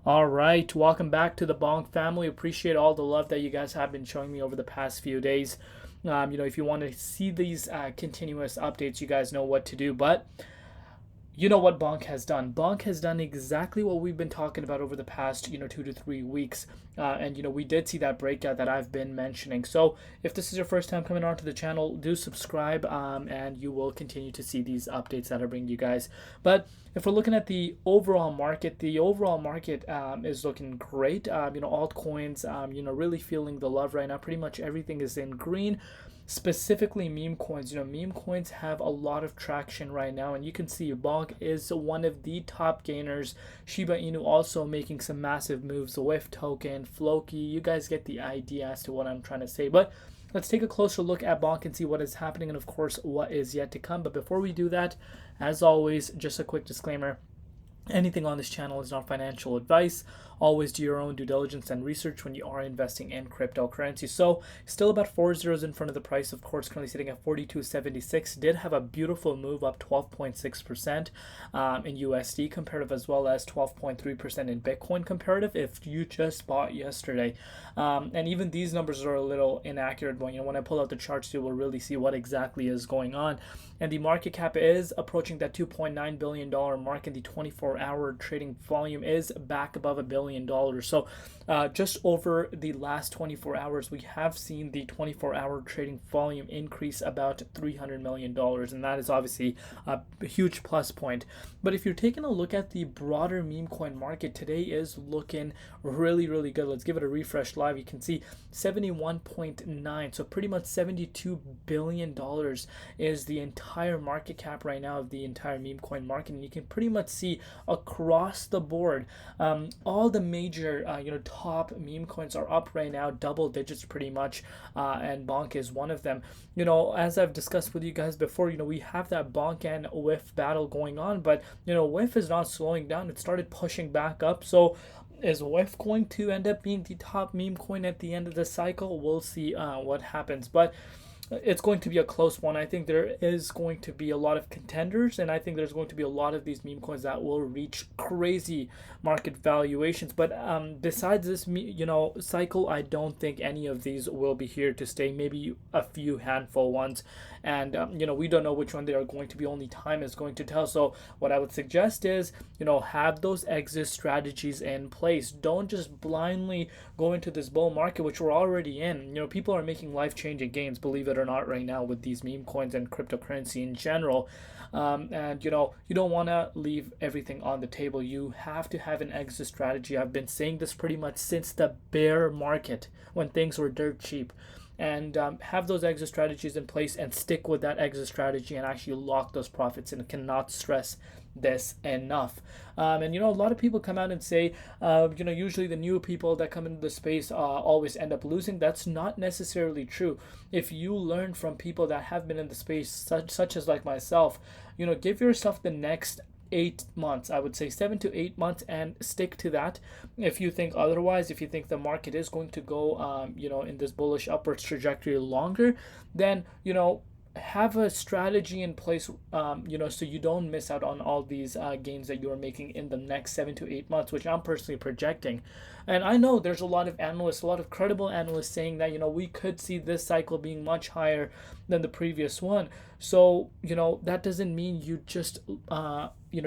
All right, welcome back to the Bonk family. Appreciate all the love that you guys have been showing me over the past few days. If you want to see these continuous updates, you guys know what to do. But you know what Bonk has done? Bonk has done exactly what we've been talking about over the past, 2 to 3 weeks. And we did see that breakout that I've been mentioning. So if this is your first time coming onto the channel, do subscribe and you will continue to see these updates that I bring you guys. But if we're looking at the overall market is looking great. Altcoins, really feeling the love right now. Pretty much everything is in green, specifically meme coins. Meme coins have a lot of traction right now, and you can see Bonk is one of the top gainers. Shiba Inu also making some massive moves. The WIF token, Floki, you guys get the idea as to what I'm trying to say. But let's take a closer look at Bonk and see what is happening, and of course what is yet to come. But before we do that, as always, just a quick disclaimer: anything on this channel is not financial advice. Always do your own due diligence and research when you are investing in cryptocurrency. So still about 4 zeros in front of the price, of course, currently sitting at 42.76. Did have a beautiful move up 12.6% in USD comparative, as well as 12.3% in Bitcoin comparative if you just bought yesterday. And even these numbers are a little inaccurate. When I pull out the charts, you will really see what exactly is going on. And the market cap is approaching that $2.9 billion mark, and the 24-hour trading volume is back above $1 billion. So just over the last 24 hours, we have seen the 24-hour trading volume increase about $300 million, and that is obviously a huge plus point. But if you're taking a look at the broader meme coin market, today is looking really, really good. Let's give it a refresh live. You can see 71.9, so pretty much $72 billion is the entire market cap right now of the entire meme coin market, and you can pretty much see across the board all the major top meme coins are up right now, double digits pretty much, and Bonk is one of them. As I've discussed with you guys before, we have that Bonk and WIF battle going on, but WIF is not slowing down. It started pushing back up. So is WIF going to end up being the top meme coin at the end of the cycle? We'll see what happens, but it's going to be a close one. I think there is going to be a lot of contenders, and I think there's going to be a lot of these meme coins that will reach crazy market valuations. But besides this, cycle, I don't think any of these will be here to stay. Maybe a few handful ones, and we don't know which one they are going to be. Only time is going to tell. So what I would suggest is, have those exit strategies in place. Don't just blindly go into this bull market, which we're already in. People are making life-changing gains, believe it or not, right now with these meme coins and cryptocurrency in general. And you don't want to leave everything on the table. You have to have an exit strategy. I've been saying this pretty much since the bear market, when things were dirt cheap. And have those exit strategies in place and stick with that exit strategy and actually lock those profits. And cannot stress this enough. And a lot of people come out and say, usually the new people that come into the space always end up losing. That's not necessarily true. If you learn from people that have been in the space, such as like myself, give yourself the next 8 months, I would say 7 to 8 months, and stick to that. If you think otherwise, if you think the market is going to go in this bullish upwards trajectory longer, then have a strategy in place, so you don't miss out on all these gains that you are making in the next 7 to 8 months, which I'm personally projecting. And I know there's a lot of analysts, a lot of credible analysts saying that we could see this cycle being much higher than the previous one. So that doesn't mean you just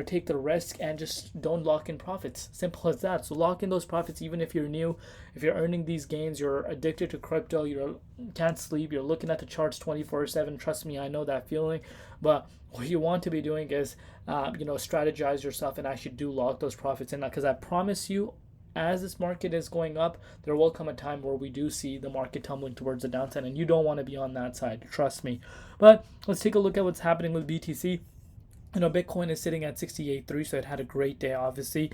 take the risk and just don't lock in profits. Simple as that. So lock in those profits, even if you're new, if you're earning these gains, you're addicted to crypto, you can't sleep, you're looking at the charts 24/7. Trust me, I know that feeling. But what you want to be doing is strategize yourself and actually do lock those profits in, because I promise you, as this market is going up, there will come a time where we do see the market tumbling towards the downside, and you don't want to be on that side. Trust me. But let's take a look at what's happening with BTC. Bitcoin is sitting at 68.3, so it had a great day, obviously.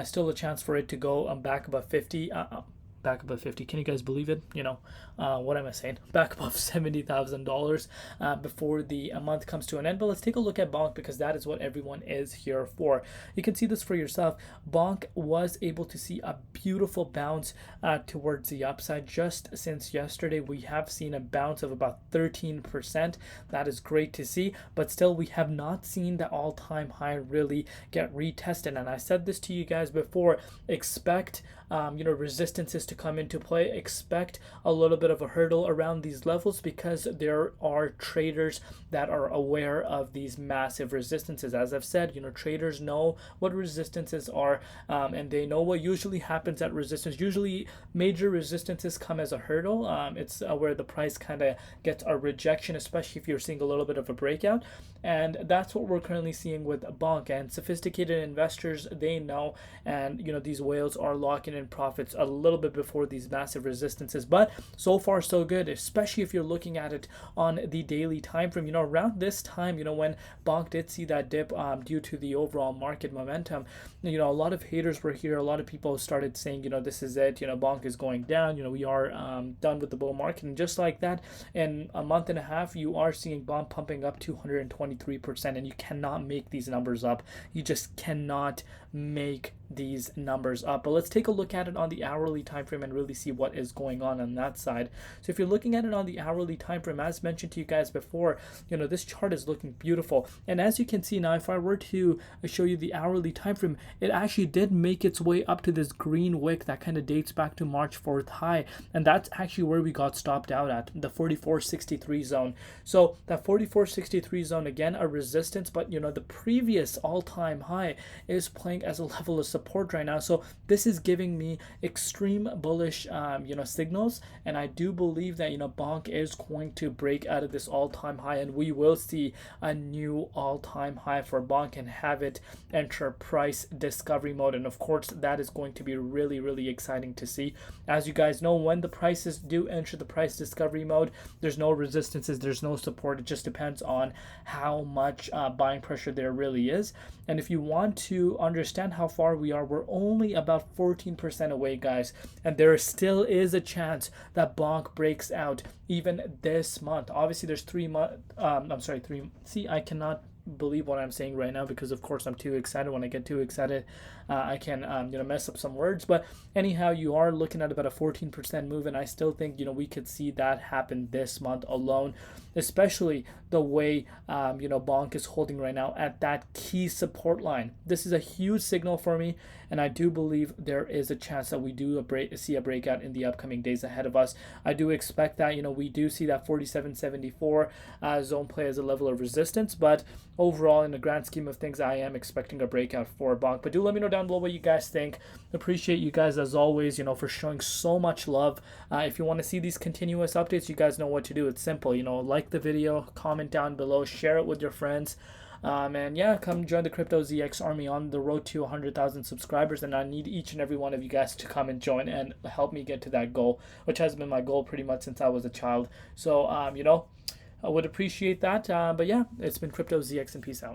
Still a chance for it to go back above 50. back above 50. Can you guys believe it? What am I saying? Back above $70,000 before the month comes to an end. But let's take a look at Bonk, because that is what everyone is here for. You can see this for yourself. Bonk was able to see a beautiful bounce towards the upside. Just since yesterday, we have seen a bounce of about 13%. That is great to see, but still we have not seen the all-time high really get retested. And I said this to you guys before, expect resistances to come into play, expect a little bit of a hurdle around these levels, because there are traders that are aware of these massive resistances. As I've said, traders know what resistances are, and they know what usually happens at resistance. Usually major resistances come as a hurdle. It's where the price kind of gets a rejection, especially if you're seeing a little bit of a breakout. And that's what we're currently seeing with Bonk. And sophisticated investors, they know, and these whales are locking in profits a little bit before these massive resistances. But so far so good, especially if you're looking at it on the daily time frame. Around this time, when Bonk did see that dip due to the overall market momentum, a lot of haters were here. A lot of people started saying, this is it, Bonk is going down, we are done with the bull market. And just like that, in a month and a half, you are seeing Bonk pumping up 223%, and you cannot make these numbers up. You just cannot make these numbers up. But let's take a look at it on the hourly time frame and really see what is going on that side. So if you're looking at it on the hourly time frame, as mentioned to you guys before, this chart is looking beautiful. And as you can see now, if I were to show you the hourly time frame, it actually did make its way up to this green wick that kind of dates back to March 4th high, and that's actually where we got stopped out at, the 44.63 zone. So that 44.63 zone, again, a resistance, but the previous all-time high is playing as a level of support right now. So this is giving me extreme bullish signals, and I do believe that Bonk is going to break out of this all-time high, and we will see a new all-time high for Bonk and have it enter price discovery mode. And of course, that is going to be really, really exciting to see. As you guys know, when the prices do enter the price discovery mode, there's no resistances, there's no support. It just depends on how much buying pressure there really is. And if you want to understand how far we are, we're only about 14% away, guys, and there still is a chance that Bonk breaks out even this month. Obviously there's 3 months, see, I cannot believe what I'm saying right now, because of course I'm too excited. When I get too excited, I can mess up some words. But anyhow, you are looking at about a 14% move, and I still think we could see that happen this month alone, especially the way Bonk is holding right now at that key support line. This is a huge signal for me, and I do believe there is a chance that we do see a breakout in the upcoming days ahead of us. I do expect that we do see that 47.74 zone play as a level of resistance, but overall, in the grand scheme of things, I am expecting a breakout for Bonk. But do let me know down below what you guys think. Appreciate you guys as always, for showing so much love. If you want to see these continuous updates, you guys know what to do. It's simple, like the video, comment down below, share it with your friends. And yeah, come join the Crypto ZX army on the road to 100,000 subscribers, and I need each and every one of you guys to come and join and help me get to that goal, which has been my goal pretty much since I was a child. So I would appreciate that. But yeah, it's been Crypto ZX, and peace out.